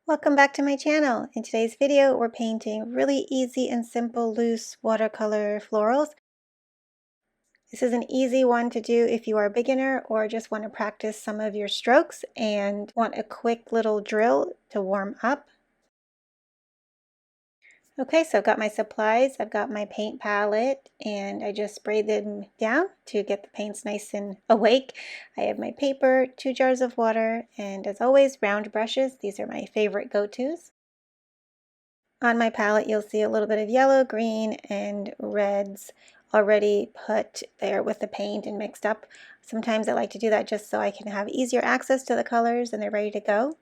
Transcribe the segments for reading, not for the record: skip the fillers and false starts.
Welcome back to my channel. In today's video, we're painting really easy and simple loose watercolor florals. This is an easy one to do if you are a beginner or just want to practice some of your strokes and want a quick little drill to warm up. Okay, so I've got my supplies, I've got my paint palette, and I just sprayed them down to get the paints nice and awake. I have my paper, 2 jars of water, and as always, round brushes. These are my favorite go-tos. On my palette, you'll see a little bit of yellow, green, and reds already put there with the paint and mixed up. Sometimes I like to do that just so I can have easier access to the colors and they're ready to go.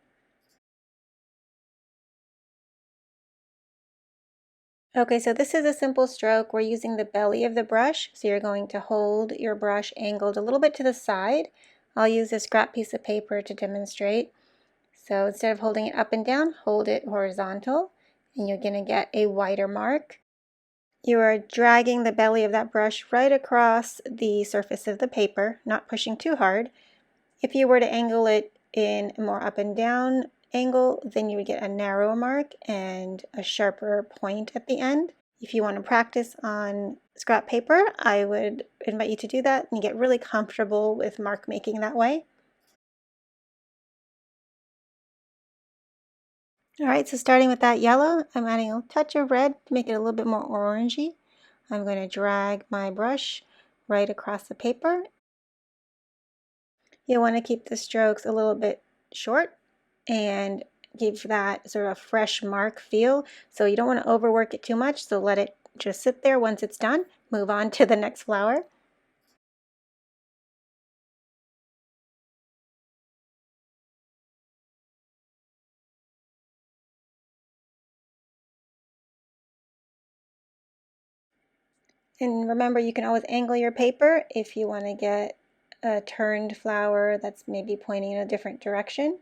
Okay, so this is a simple stroke. We're using the belly of the brush. So you're going to hold your brush angled a little bit to the side. I'll use a scrap piece of paper to demonstrate. So instead of holding it up and down, hold it horizontal, and you're going to get a wider mark. You are dragging the belly of that brush right across the surface of the paper, not pushing too hard. If you were to angle it in a more up and down angle, then you would get a narrower mark and a sharper point at the end. If you want to practice on scrap paper, I would invite you to do that and get really comfortable with mark making that way. All right, so starting with that yellow, I'm adding a touch of red to make it a little bit more orangey. I'm going to drag my brush right across the paper. You want to keep the strokes a little bit short and give that sort of fresh mark feel. So you don't want to overwork it too much, so let it just sit there. Once it's done, move on to the next flower. And remember, you can always angle your paper if you want to get a turned flower that's maybe pointing in a different direction.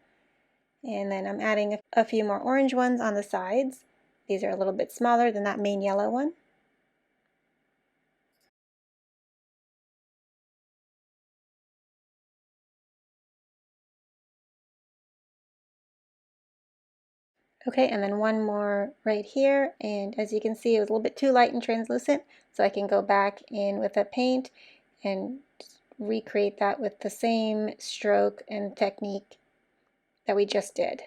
And then I'm adding a few more orange ones on the sides. These are a little bit smaller than that main yellow one. Okay, and then one more right here, and as you can see, it was a little bit too light and translucent, so I can go back in with a paint and recreate that with the same stroke and technique that we just did.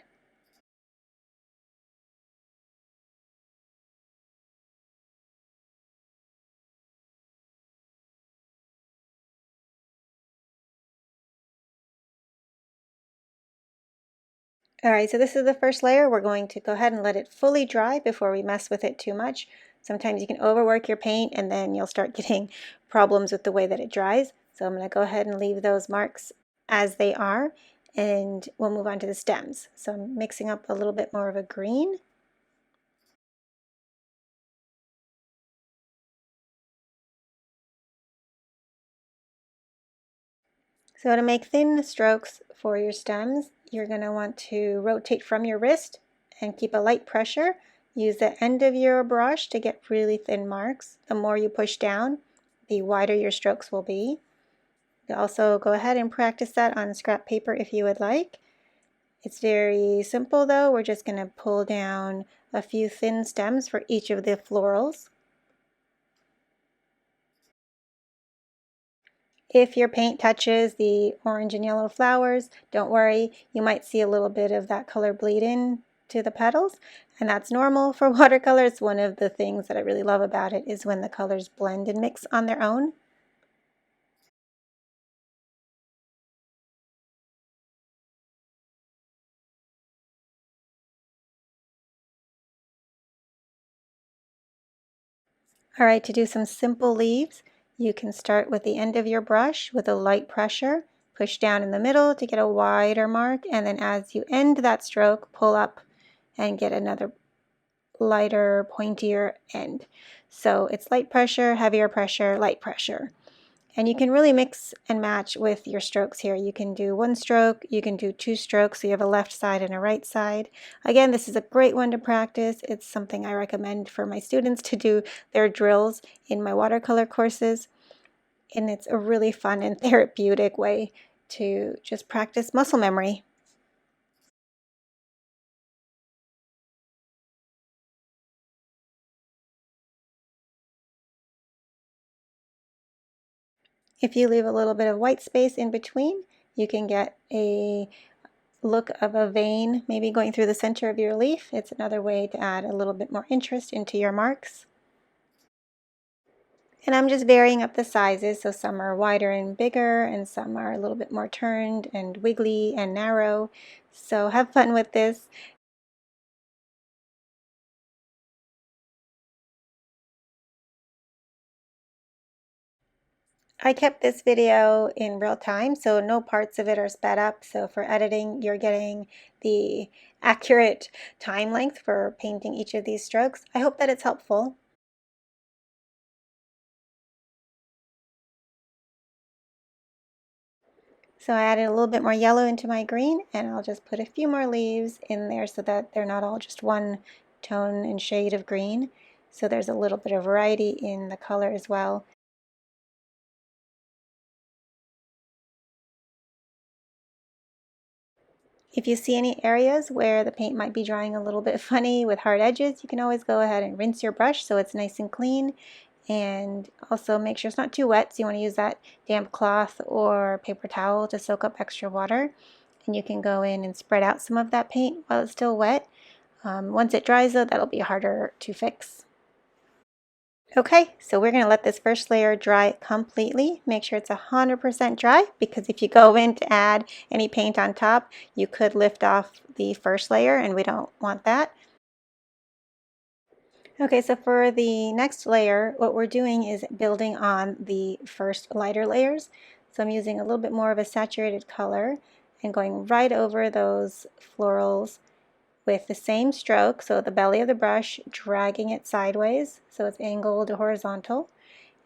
All right, so this is the first layer. We're going to go ahead and let it fully dry before we mess with it too much. Sometimes you can overwork your paint and then you'll start getting problems with the way that it dries. So I'm going to go ahead and leave those marks as they are, and we'll move on to the stems. So I'm mixing up a little bit more of a green. So to make thin strokes for your stems, you're going to want to rotate from your wrist and keep a light pressure. Use the end of your brush to get really thin marks. The more you push down, the wider your strokes will be. You also go ahead and practice that on scrap paper if you would like. It's very simple though. We're just going to pull down a few thin stems for each of the florals. If your paint touches the orange and yellow flowers, don't worry, you might see a little bit of that color bleed in to the petals, and that's normal for watercolor. It's one of the things that I really love about it is when the colors blend and mix on their own. All right, to do some simple leaves, you can start with the end of your brush with a light pressure, push down in the middle to get a wider mark, and then as you end that stroke, pull up and get another lighter, pointier end. So it's light pressure, heavier pressure, light pressure. And you can really mix and match with your strokes here. You can do one stroke, you can do two strokes, so you have a left side and a right side. Again, this is a great one to practice. It's something I recommend for my students to do their drills in my watercolor courses. And it's a really fun and therapeutic way to just practice muscle memory. If you leave a little bit of white space in between, you can get a look of a vein maybe going through the center of your leaf. It's another way to add a little bit more interest into your marks. And I'm just varying up the sizes, so some are wider and bigger, and some are a little bit more turned and wiggly and narrow. So have fun with this. I kept this video in real time, so no parts of it are sped up. So for editing, you're getting the accurate time length for painting each of these strokes. I hope that it's helpful. So I added a little bit more yellow into my green, and I'll just put a few more leaves in there so that they're not all just one tone and shade of green. So there's a little bit of variety in the color as well. If you see any areas where the paint might be drying a little bit funny with hard edges, you can always go ahead and rinse your brush so it's nice and clean. And also make sure it's not too wet, so you want to use that damp cloth or paper towel to soak up extra water. And you can go in and spread out some of that paint while it's still wet. Once it dries though, that'll be harder to fix. Okay, so we're going to let this first layer dry completely. Make sure it's 100% dry, because if you go in to add any paint on top, you could lift off the first layer, and we don't want that. Okay, so for the next layer, what we're doing is building on the first lighter layers. So I'm using a little bit more of a saturated color and going right over those florals with the same stroke, so the belly of the brush, dragging it sideways so it's angled horizontal.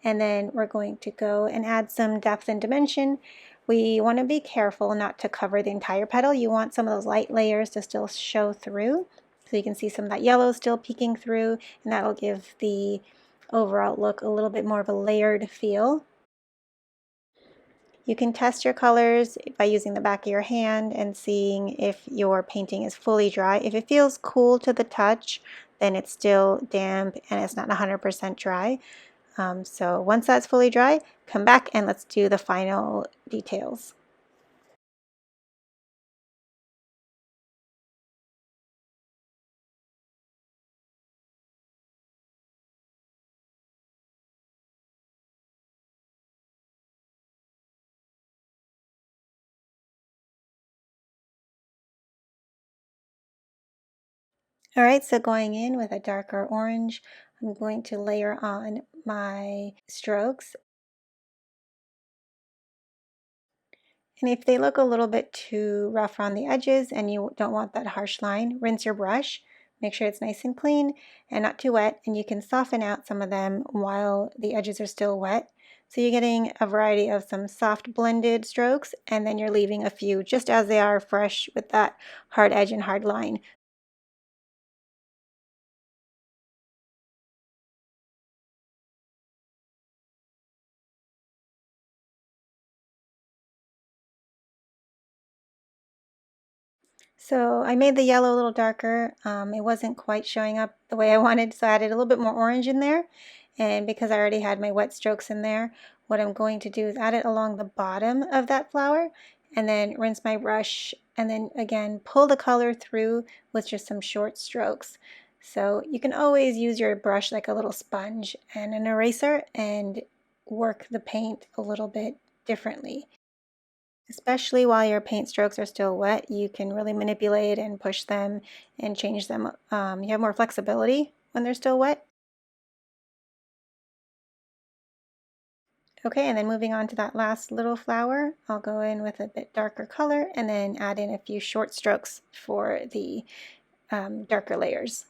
And then we're going to go and add some depth and dimension. We want to be careful not to cover the entire petal. You want some of those light layers to still show through. So you can see some of that yellow still peeking through, and that'll give the overall look a little bit more of a layered feel. You can test your colors by using the back of your hand and seeing if your painting is fully dry. If it feels cool to the touch, then it's still damp and it's not 100% dry. So once that's fully dry, come back and let's do the final details. All right, so going in with a darker orange, I'm going to layer on my strokes. And if they look a little bit too rough around the edges and you don't want that harsh line, rinse your brush. Make sure it's nice and clean and not too wet, and you can soften out some of them while the edges are still wet. So you're getting a variety of some soft blended strokes, and then you're leaving a few just as they are fresh with that hard edge and hard line. So I made the yellow a little darker. It wasn't quite showing up the way I wanted, so I added a little bit more orange in there. And because I already had my wet strokes in there, what I'm going to do is add it along the bottom of that flower and then rinse my brush and then again pull the color through with just some short strokes. So you can always use your brush like a little sponge and an eraser and work the paint a little bit differently. Especially while your paint strokes are still wet, you can really manipulate and push them and change them. You have more flexibility when they're still wet. Okay, and then moving on to that last little flower, I'll go in with a bit darker color and then add in a few short strokes for the darker layers.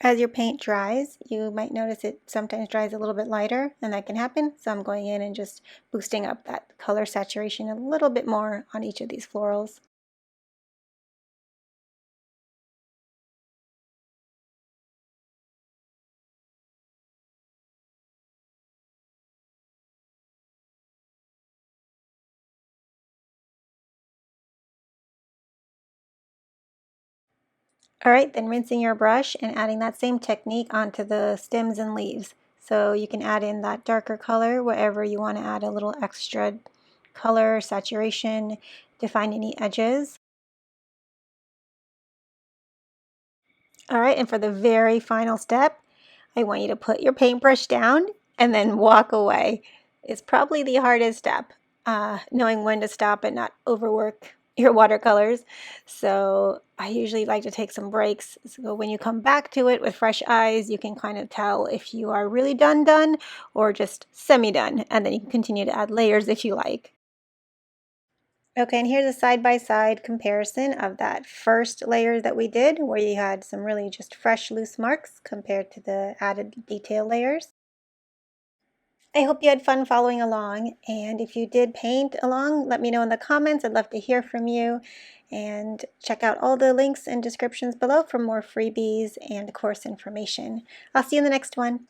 As your paint dries, you might notice it sometimes dries a little bit lighter, and that can happen. So I'm going in and just boosting up that color saturation a little bit more on each of these florals. All right, then rinsing your brush and adding that same technique onto the stems and leaves. So you can add in that darker color wherever you want to add a little extra color, saturation, define any edges. All right, and for the very final step, I want you to put your paintbrush down and then walk away. It's probably the hardest step, knowing when to stop and not overwork your watercolors. So I usually like to take some breaks. So when you come back to it with fresh eyes, you can kind of tell if you are really done or just semi-done. And then you can continue to add layers if you like. Okay, and here's a side-by-side comparison of that first layer that we did, where you had some really just fresh loose marks compared to the added detail layers. I hope you had fun following along, and if you did paint along, let me know in the comments. I'd love to hear from you, and check out all the links and descriptions below for more freebies and course information. I'll see you in the next one.